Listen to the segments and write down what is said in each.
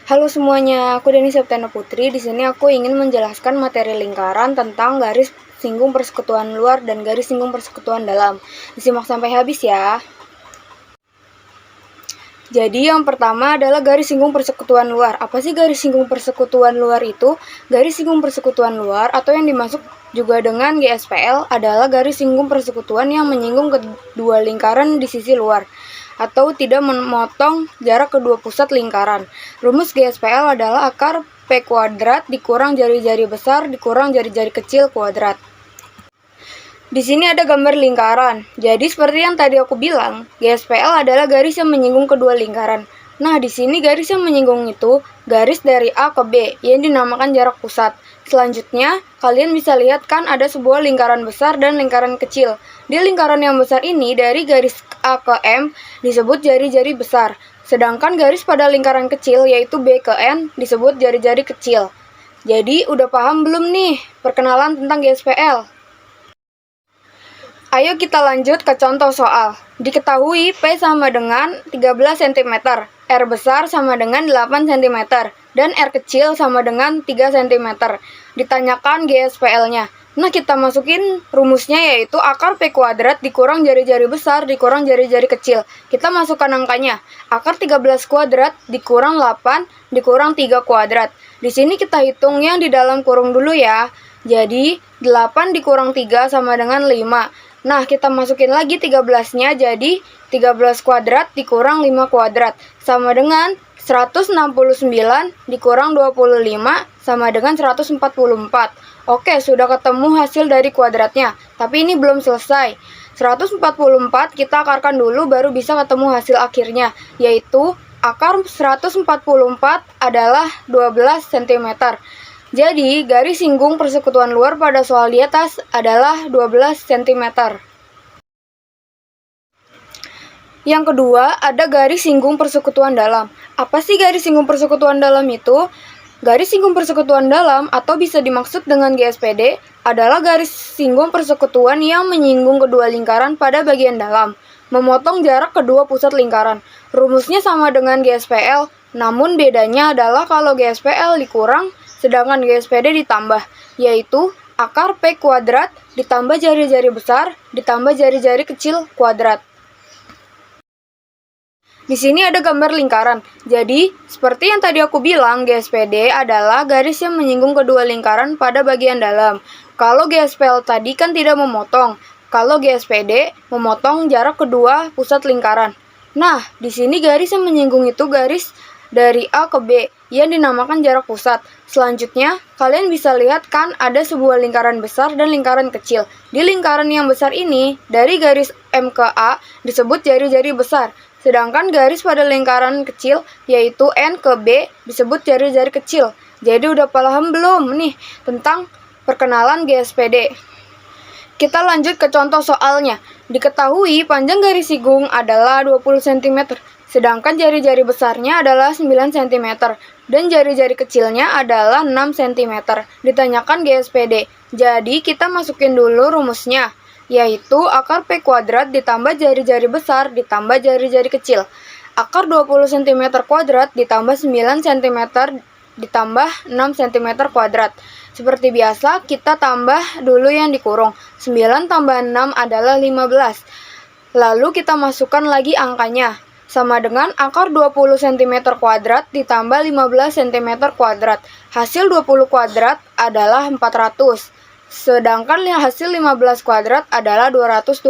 Halo semuanya, aku Deni Septiana Putri. Di sini aku ingin menjelaskan materi lingkaran tentang garis singgung persekutuan luar dan garis singgung persekutuan dalam. Disimak sampai habis ya. Jadi yang pertama adalah garis singgung persekutuan luar. Apa sih garis singgung persekutuan luar itu? Garis singgung persekutuan luar atau yang dimaksud juga dengan GSPL adalah garis singgung persekutuan yang menyinggung kedua lingkaran di sisi luar atau tidak memotong jarak kedua pusat lingkaran. Rumus GSPL adalah akar P kuadrat dikurang jari-jari besar dikurang jari-jari kecil kuadrat. Di sini ada gambar lingkaran. Jadi seperti yang tadi aku bilang, GSPL adalah garis yang menyinggung kedua lingkaran. Nah, di sini garis yang menyinggung itu garis dari A ke B yang dinamakan jarak pusat. Selanjutnya, kalian bisa lihat kan ada sebuah lingkaran besar dan lingkaran kecil. Di lingkaran yang besar ini dari garis A ke M disebut jari-jari besar. Sedangkan garis pada lingkaran kecil yaitu B ke N disebut jari-jari kecil. Jadi, udah paham belum nih perkenalan tentang GSPL? Ayo kita lanjut ke contoh soal. Diketahui P sama dengan 13 cm, R besar sama dengan 8 cm, dan R kecil sama dengan 3 cm. Ditanyakan GSPL-nya. Nah, kita masukin rumusnya yaitu akar P kuadrat dikurang jari-jari besar dikurang jari-jari kecil. Kita masukkan angkanya. Akar 13 kuadrat dikurang 8 dikurang 3 kuadrat. Di sini kita hitung yang di dalam kurung dulu ya. Jadi, 8 dikurang 3 sama dengan 5. Nah, kita masukin lagi 13-nya, jadi 13 kuadrat dikurang 5 kuadrat. Sama dengan 169 dikurang 25 sama dengan 144. Oke, sudah ketemu hasil dari kuadratnya. Tapi ini belum selesai. 144 kita akarkan dulu baru bisa ketemu hasil akhirnya. Yaitu akar 144 adalah 12 cm. Jadi, garis singgung persekutuan luar pada soal di atas adalah 12 cm. Yang kedua, ada garis singgung persekutuan dalam. Apa sih garis singgung persekutuan dalam itu? Garis singgung persekutuan dalam atau bisa dimaksud dengan GSPD adalah garis singgung persekutuan yang menyinggung kedua lingkaran pada bagian dalam, memotong jarak kedua pusat lingkaran. Rumusnya sama dengan GSPL, namun bedanya adalah kalau GSPL dikurang, sedangkan GSPD ditambah, yaitu akar P kuadrat ditambah jari-jari besar ditambah jari-jari kecil kuadrat. Di sini ada gambar lingkaran. Jadi, seperti yang tadi aku bilang, GSPD adalah garis yang menyinggung kedua lingkaran pada bagian dalam. Kalau GSPL tadi kan tidak memotong. Kalau GSPD memotong jarak kedua pusat lingkaran. Nah, di sini garis yang menyinggung itu garis dari A ke B yang dinamakan jarak pusat. Selanjutnya, kalian bisa lihat kan ada sebuah lingkaran besar dan lingkaran kecil. Di lingkaran yang besar ini, dari garis M ke A disebut jari-jari besar. Sedangkan garis pada lingkaran kecil yaitu N ke B disebut jari-jari kecil. Jadi udah paham belum nih tentang perkenalan GSPD? Kita lanjut ke contoh soalnya. Diketahui panjang garis singgung adalah 20 cm. Sedangkan jari-jari besarnya adalah 9 cm dan jari-jari kecilnya adalah 6 cm. Ditanyakan GSPD. Jadi kita masukin dulu rumusnya, yaitu akar P kuadrat ditambah jari-jari besar ditambah jari-jari kecil. Akar 20 cm kuadrat ditambah 9 cm ditambah 6 cm kuadrat. Seperti biasa, kita tambah dulu yang dikurung. 9 tambah 6 adalah 15. Lalu kita masukkan lagi angkanya. Sama dengan akar 20 cm kuadrat ditambah 15 cm kuadrat. Hasil 20 kuadrat adalah 400. Sedangkan hasil 15 kuadrat adalah 225.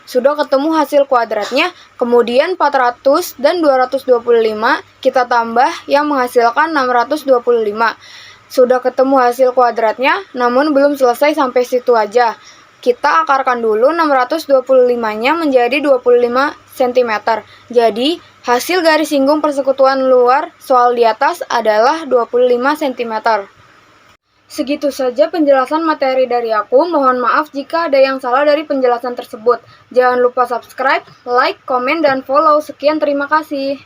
Sudah ketemu hasil kuadratnya, kemudian 400 dan 225 kita tambah yang menghasilkan 625. Sudah ketemu hasil kuadratnya, namun belum selesai sampai situ aja. Kita akarkan dulu 625-nya menjadi 25 cm. Jadi, hasil garis singgung persekutuan luar soal di atas adalah 25 cm. Segitu saja penjelasan materi dari aku. Mohon maaf jika ada yang salah dari penjelasan tersebut. Jangan lupa subscribe, like, komen, dan follow. Sekian, terima kasih.